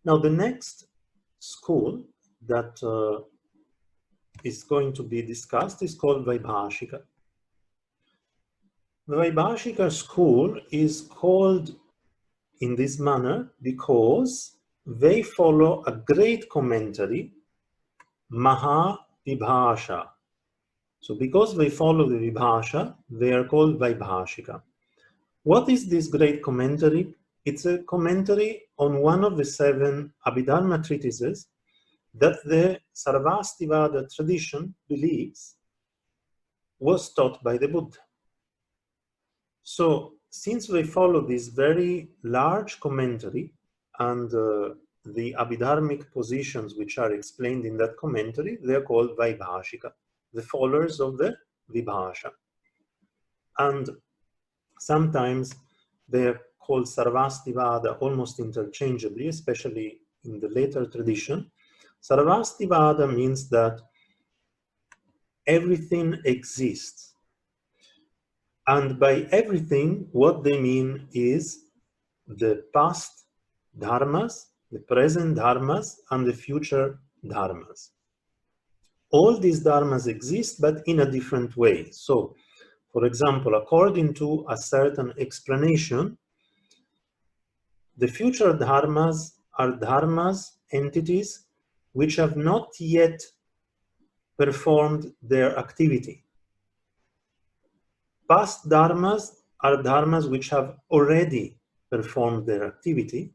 Now, the next school that is going to be discussed is called Vaibhāṣika. The Vaibhāṣika school is called in this manner because they follow a great commentary, Mahavibhāṣa. So because they follow the Vibhāṣa, they are called Vaibhāṣika. What is this great commentary? It's a commentary on one of the 7 Abhidharma treatises that the Sarvastivada tradition believes was taught by the Buddha. So, since they follow this very large commentary and the Abhidharmic positions which are explained in that commentary, they are called Vaibhāṣika, the followers of the Vibhāṣa. And sometimes they are called Sarvastivada almost interchangeably, especially in the later tradition. Sarvastivada means that everything exists. And by everything, what they mean is the past dharmas, the present dharmas, and the future dharmas. All these dharmas exist, but in a different way. So, for example, according to a certain explanation, the future dharmas are dharmas, entities, which have not yet performed their activity. Past dharmas are dharmas which have already performed their activity,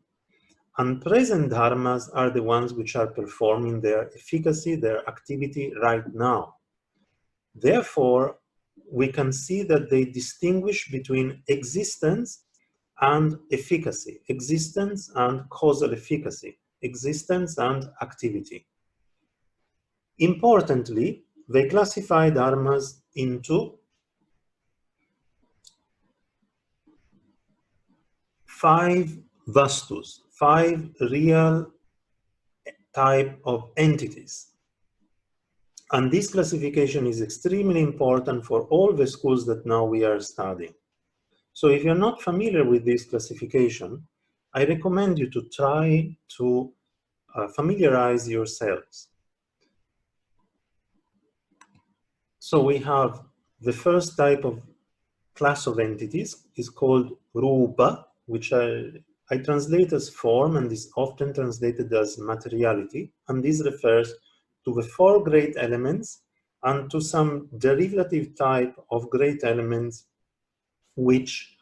and present dharmas are the ones which are performing their efficacy, their activity right now. Therefore, we can see that they distinguish between existence and efficacy, existence and causal efficacy, existence and activity. Importantly, they classify dharmas into 5 vastus, 5 real type of entities. And this classification is extremely important for all the schools that now we are studying. So if you're not familiar with this classification, I recommend you to try to familiarize yourselves. So we have the first type of class of entities is called rūpa, which I translate as form and is often translated as materiality. And this refers to the 4 great elements and to some derivative type of great elements which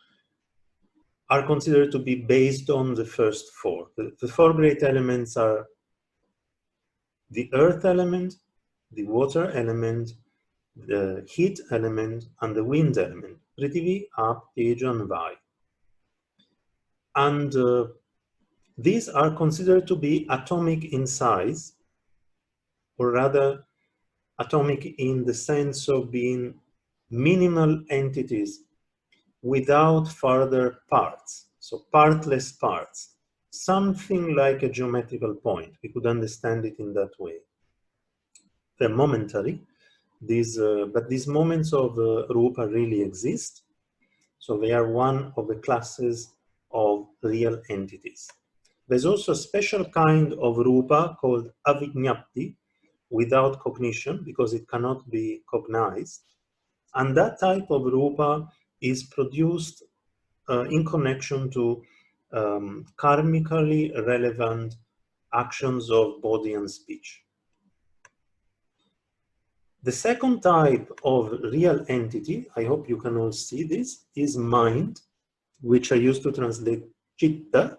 are considered to be based on the first 4. The 4 great elements are the earth element, the water element, the heat element, and the wind element, Prithvi, Ap, Teja, and Vai. And these are considered to be atomic in size, or rather atomic in the sense of being minimal entities without further parts, so partless parts, something like a geometrical point. We could understand it in that way. They're momentary, but these moments of Rupa really exist, so they are one of the classes of real entities. There's also a special kind of Rupa called aviññapti, without cognition, because it cannot be cognized. And that type of Rupa is produced in connection to karmically relevant actions of body and speech. The second type of real entity, I hope you can all see this, is mind, which I used to translate citta.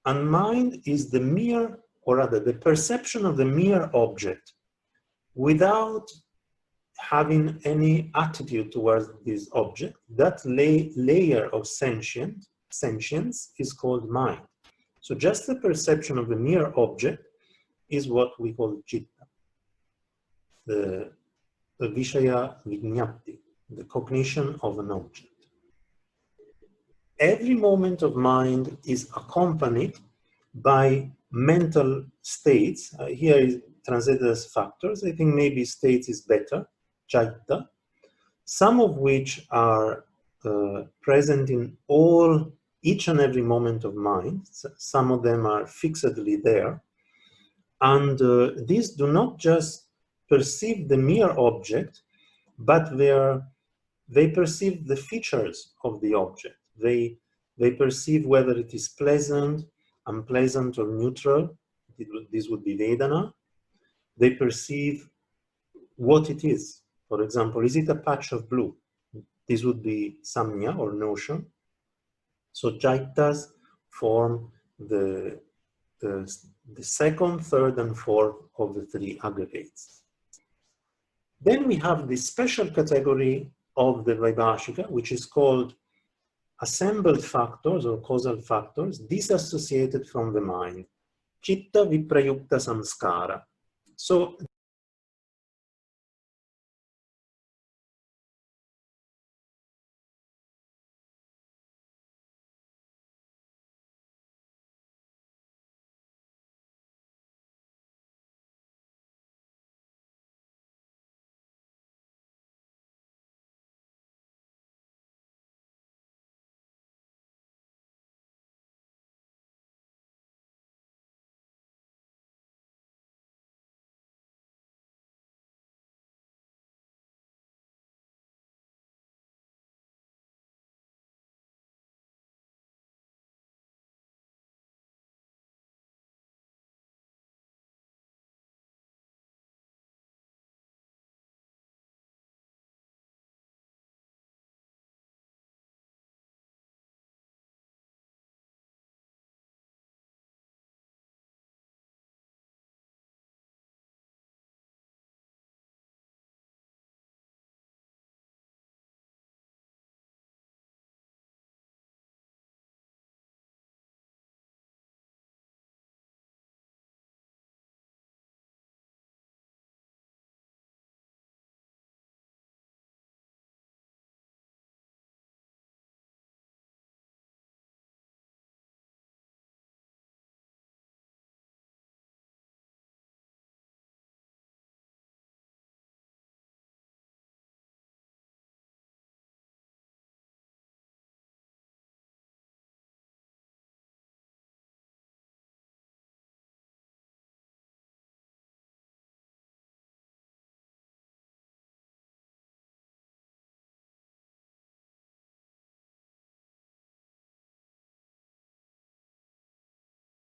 And mind is the mere, or rather the perception of the mere object without having any attitude towards this object. That layer of sentience is called mind. So just the perception of the mere object is what we call citta, the vishaya viññapti, the cognition of an object. Every moment of mind is accompanied by mental states. Here is translated as factors. I think maybe states is better, chaita, some of which are present in all each and every moment of mind. Some of them are fixedly there. And these do not just perceive the mere object, but they perceive the features of the object. They perceive whether it is pleasant, unpleasant, or neutral. This would be Vedana. They perceive what it is. For example, is it a patch of blue? This would be Samya or notion. So Jaitas form the second, third, and fourth of the three aggregates. Then we have this special category of the Vaibhāṣika, which is called assembled factors or causal factors disassociated from the mind. Chitta viprayukta samskara. So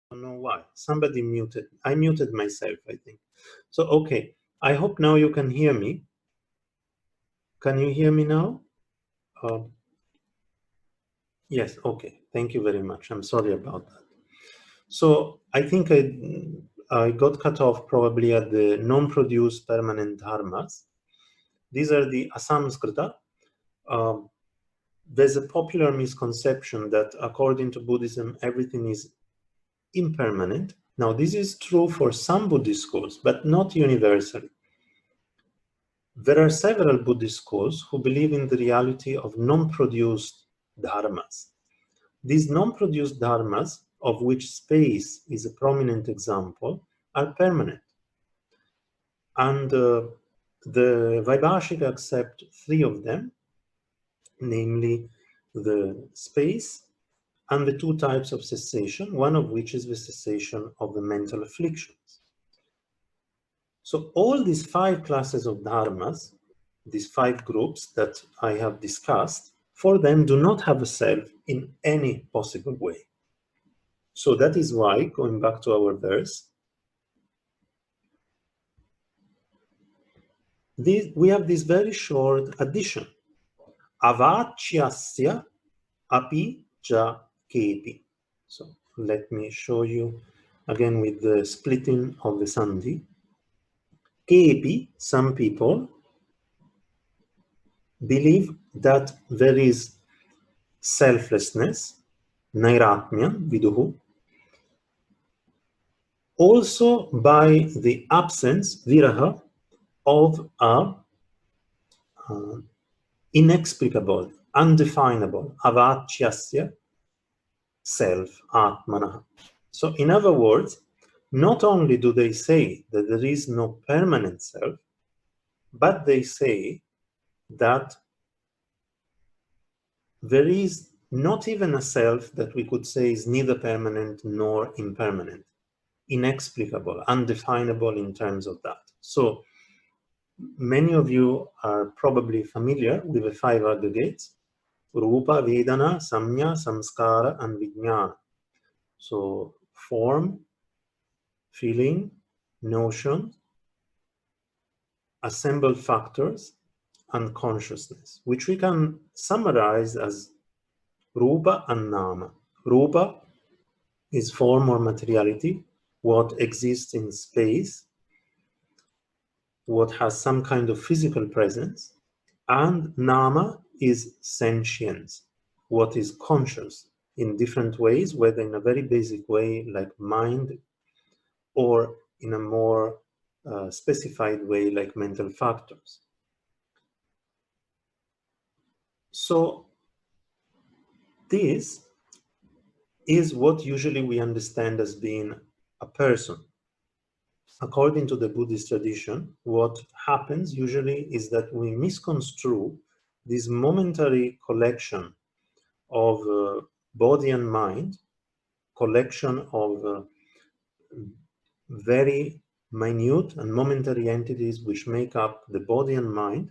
I don't know why. Somebody muted. I muted myself, I think. So, okay. I hope now you can hear me. Can you hear me now? Yes, okay. Thank you very much. I'm sorry about that. So, I think I got cut off probably at the non-produced permanent dharmas. These are the asamskrita. There's a popular misconception that according to Buddhism, everything is impermanent. Now, this is true for some Buddhist schools, but not universally. There are several Buddhist schools who believe in the reality of non-produced dharmas. These non-produced dharmas, of which space is a prominent example, are permanent. And the Vaibhāṣika accept three of them, namely the space and the two types of cessation, one of which is the cessation of the mental afflictions. So all these five classes of dharmas, these five groups that I have discussed, for them do not have a self in any possible way. So that is why, going back to our verse, we have this very short addition. A-vācyasya api ja kepi. So let me show you again with the splitting of the sandhi. Kepi, some people believe that there is selflessness, nairātmyaṃ, viduḥ, also by the absence, viraha, of a inexplicable, undefinable, a-vācyasya, self, ātmanaḥ. So in other words, not only do they say that there is no permanent self, but they say that there is not even a self that we could say is neither permanent nor impermanent, inexplicable, undefinable in terms of that. So many of you are probably familiar with the five aggregates: Rupa, Vedana, Samya, Samskara, and Vijnana. So form, feeling, notion, assembled factors, and consciousness, which we can summarize as Rupa and Nama. Rupa is form or materiality, what exists in space, what has some kind of physical presence, and Nama is sentience, what is conscious in different ways, whether in a very basic way like mind, or in a more specified way like mental factors. So this is what usually we understand as being a person. According to the Buddhist tradition, what happens usually is that we misconstrue this momentary collection of body and mind, collection of very minute and momentary entities which make up the body and mind,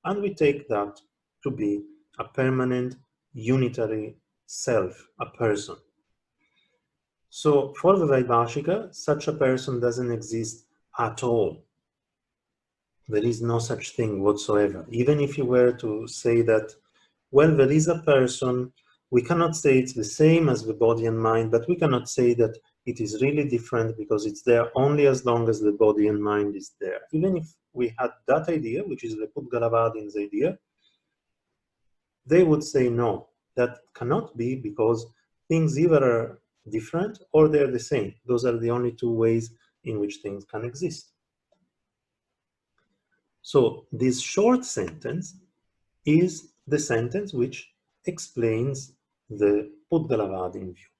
and we take that to be a permanent, unitary self, a person. So for the Vaibhāṣika, such a person doesn't exist at all. There is no such thing whatsoever. Even if you were to say that, well, there is a person, we cannot say it's the same as the body and mind, but we cannot say that it is really different because it's there only as long as the body and mind is there. Even if we had that idea, which is the Pudgalavadin's idea, they would say no, that cannot be, because things either are different or they're the same. Those are the only two ways in which things can exist. So this short sentence is the sentence which explains the Pudgalavadin view.